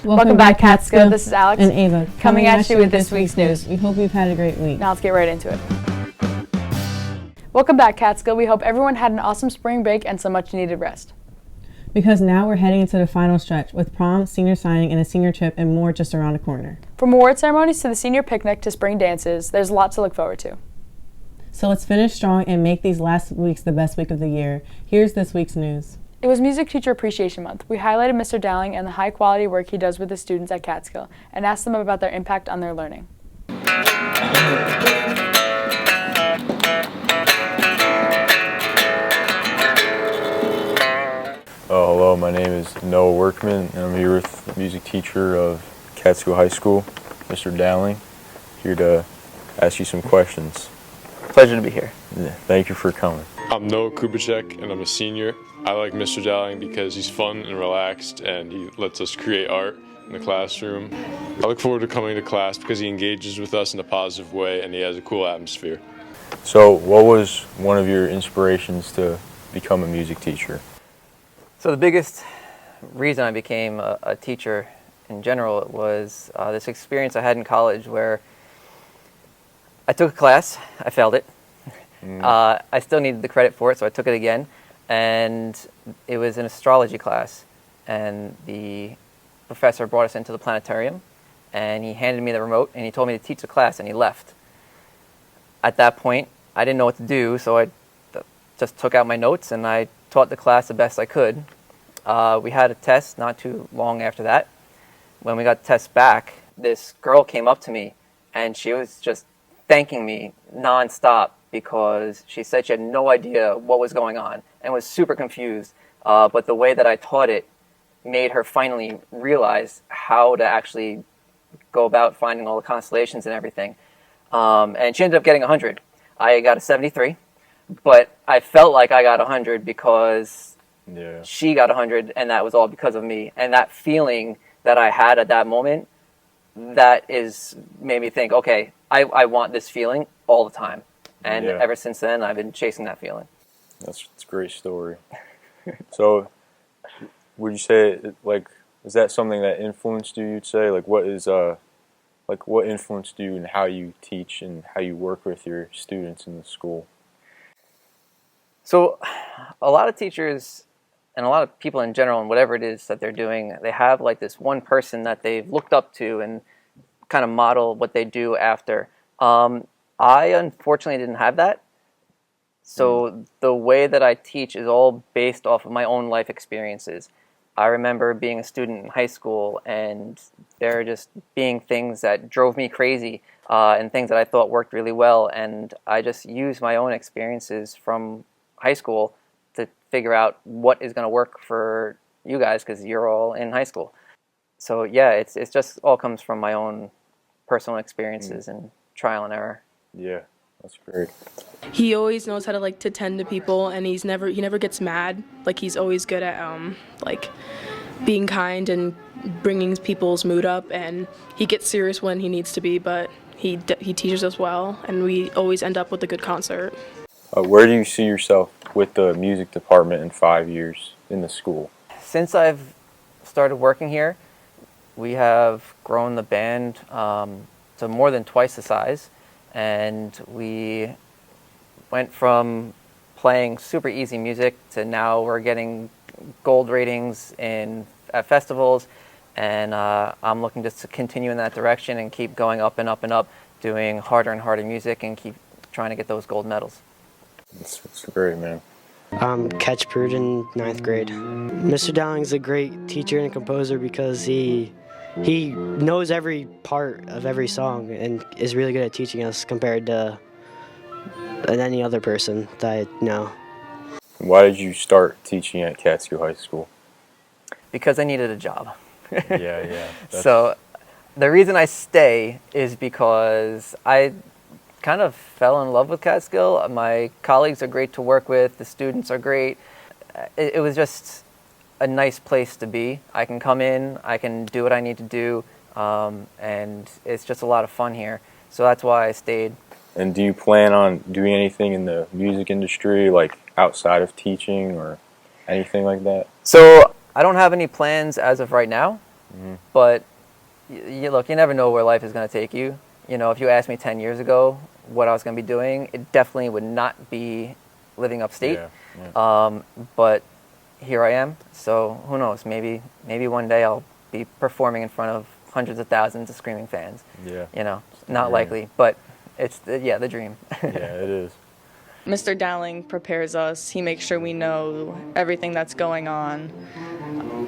Welcome back, Catskill. This is Alex and Ava coming at you with this week's news. We hope you've had a great week. Now let's get right into it. Welcome back, Catskill. We hope everyone had an awesome spring break and some much-needed rest. Because now we're heading into the final stretch with prom, senior signing, and a senior trip and more just around the corner. From award ceremonies to the senior picnic to spring dances, there's a lot to look forward to. So let's finish strong and make these last weeks the best week of the year. Here's this week's news. It was Music Teacher Appreciation Month. We highlighted Mr. Dowling and the high-quality work he does with the students at Catskill and asked them about their impact on their learning. Hello, my name is Noah Workman, and I'm here with the music teacher of Catskill High School, Mr. Dowling, here to ask you some questions. Pleasure to be here. Yeah, thank you for coming. I'm Noah Kubicek, and I'm a senior. I like Mr. Dowling because he's fun and relaxed, and he lets us create art in the classroom. I look forward to coming to class because he engages with us in a positive way, and he has a cool atmosphere. So, what was one of your inspirations to become a music teacher? So the biggest reason I became a teacher in general was this experience I had in college where I took a class, I failed it. I still needed the credit for it, so I took it again. And it was an astrology class. And the professor brought us into the planetarium, and he handed me the remote, and he told me to teach the class, and he left. At that point, I didn't know what to do, so I just took out my notes, and I taught the class the best I could. We had a test not too long after that. When we got the test back, this girl came up to me, and she was just thanking me nonstop because she said she had no idea what was going on and was super confused. But the way that I taught it made her finally realize how to actually go about finding all the constellations and everything. And she ended up getting 100. I got a 73, but I felt like I got 100 because she got 100, and that was all because of me. And that feeling that I had at that moment, made me think, okay, I want this feeling all the time. And ever since then, I've been chasing that feeling. That's a great story. So, would you say, is that something that influenced you, you'd say? What influenced you in how you teach and how you work with your students in the school? So, a lot of teachers and a lot of people in general, and whatever it is that they're doing, they have this one person that they've looked up to and kind of model what they do after. I unfortunately didn't have that. So the way that I teach is all based off of my own life experiences. I remember being a student in high school, and there just being things that drove me crazy and things that I thought worked really well. And I just used my own experiences from high school to figure out what is going to work for you guys because you're all in high school. So yeah, it's just all comes from my own personal experiences and trial and error. Yeah, that's great. He always knows how to tend to people, and he never gets mad. He's always good at being kind and bringing people's mood up, and he gets serious when he needs to be, but he teaches us well, and we always end up with a good concert. Where do you see yourself with the music department in 5 years in the school? Since I've started working here, we have grown the band to more than twice the size, and we went from playing super easy music to now we're getting gold ratings at festivals, and I'm looking just to continue in that direction and keep going up and up and up, doing harder and harder music and keep trying to get those gold medals. That's great, man. I'm Catch Prude in 9th grade. Mr. Dowling's a great teacher and composer because he knows every part of every song and is really good at teaching us compared to any other person that I know. Why did you start teaching at Catskill High School? Because I needed a job. Yeah. So the reason I stay is because I kind of fell in love with Catskill. My colleagues are great to work with. The students are great. It was just a nice place to be. I can come in, I can do what I need to do, and it's just a lot of fun here. So that's why I stayed. And do you plan on doing anything in the music industry, outside of teaching or anything like that? So I don't have any plans as of right now. But you look, you never know where life is going to take you. You know, if you asked me 10 years ago what I was going to be doing, it definitely would not be living upstate. But here I am, so who knows? Maybe one day I'll be performing in front of hundreds of thousands of screaming fans. You know, not likely, but it's the dream. Yeah, it is. Mr. Dowling prepares us. He makes sure we know everything that's going on.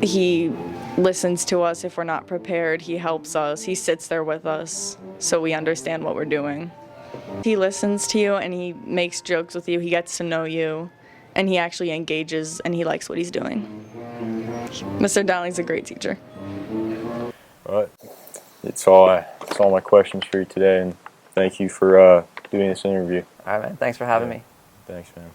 He listens to us if we're not prepared. He helps us. He sits there with us so we understand what we're doing. He listens to you and he makes jokes with you. He gets to know you and he actually engages and he likes what he's doing. Mr. Dowling's a great teacher. All right. It's all my questions for you today, and thank you for doing this interview. All right, man. Thanks for having me. Thanks, man.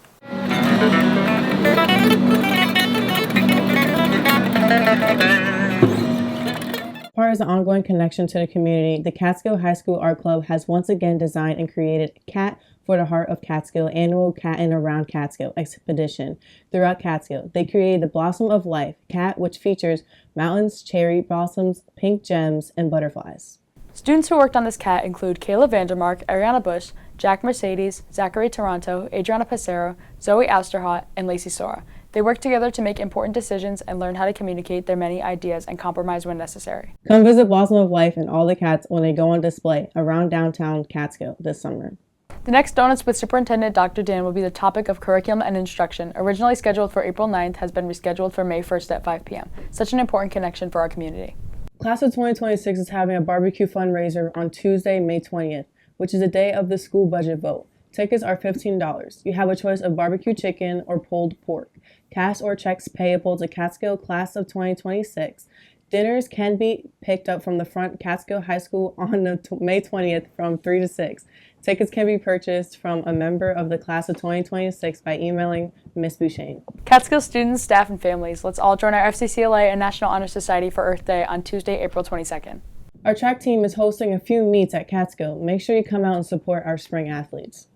Part of the ongoing connection to the community, the Catskill High School Art Club has once again designed and created Cat for the Heart of Catskill annual Cat and Around Catskill expedition throughout Catskill. They created the Blossom of Life Cat, which features mountains, cherry blossoms, pink gems, and butterflies. Students who worked on this cat include Kayla Vandermark, Ariana Bush, Jack Mercedes, Zachary Toronto, Adriana Passero, Zoe Austerhot, and Lacey Sora. They work together to make important decisions and learn how to communicate their many ideas and compromise when necessary. Come visit Blossom of Life and all the cats when they go on display around downtown Catskill this summer. The next Donuts with Superintendent Dr. Dan will be the topic of curriculum and instruction. Originally scheduled for April 9th, has been rescheduled for May 1st at 5 p.m. Such an important connection for our community. Class of 2026 is having a barbecue fundraiser on Tuesday, May 20th, which is the day of the school budget vote. Tickets are $15. You have a choice of barbecue chicken or pulled pork. Cash or checks payable to Catskill Class of 2026. Dinners can be picked up from the front Catskill High School on May 20th from 3 to 6. Tickets can be purchased from a member of the Class of 2026 by emailing Ms. Bouchain. Catskill students, staff, and families, let's all join our FCCLA and National Honor Society for Earth Day on Tuesday, April 22nd. Our track team is hosting a few meets at Catskill. Make sure you come out and support our spring athletes.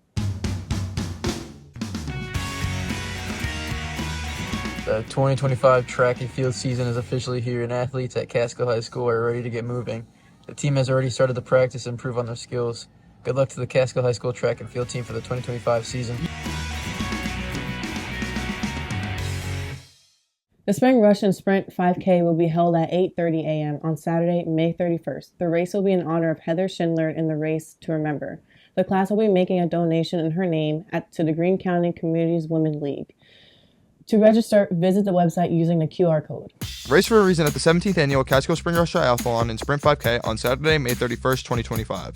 The 2025 track and field season is officially here, and athletes at Catskill High School are ready to get moving. The team has already started to practice and improve on their skills. Good luck to the Catskill High School track and field team for the 2025 season. The Spring Rush and Sprint 5K will be held at 8:30 a.m. on Saturday, May 31st. The race will be in honor of Heather Schindler in the Race to Remember. The class will be making a donation in her name to the Greene County Communities Women League. To register, visit the website using the QR code. Race for a Reason at the 17th Annual Catskill Spring Rush Triathlon and Sprint 5K on Saturday, May 31st, 2025.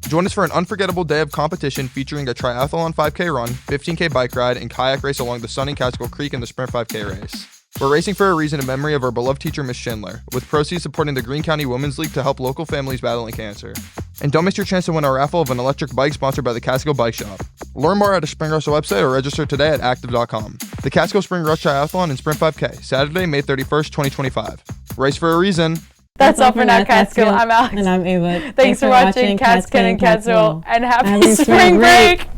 Join us for an unforgettable day of competition featuring a triathlon 5K run, 15K bike ride, and kayak race along the stunning Catskill Creek in the Sprint 5K race. We're racing for a reason in memory of our beloved teacher, Miss Schindler, with proceeds supporting the Greene County Women's League to help local families battling cancer. And don't miss your chance to win our raffle of an electric bike sponsored by the Catskill Bike Shop. Learn more at the Spring Rush website or register today at active.com. The Catskill Spring Rush Triathlon and Sprint 5K, Saturday, May 31st, 2025 Race for a Reason. That's all for now, Catskill. I'm Alex. And I'm Ava. Thanks for watching Catskill and Catskill. And happy spring break!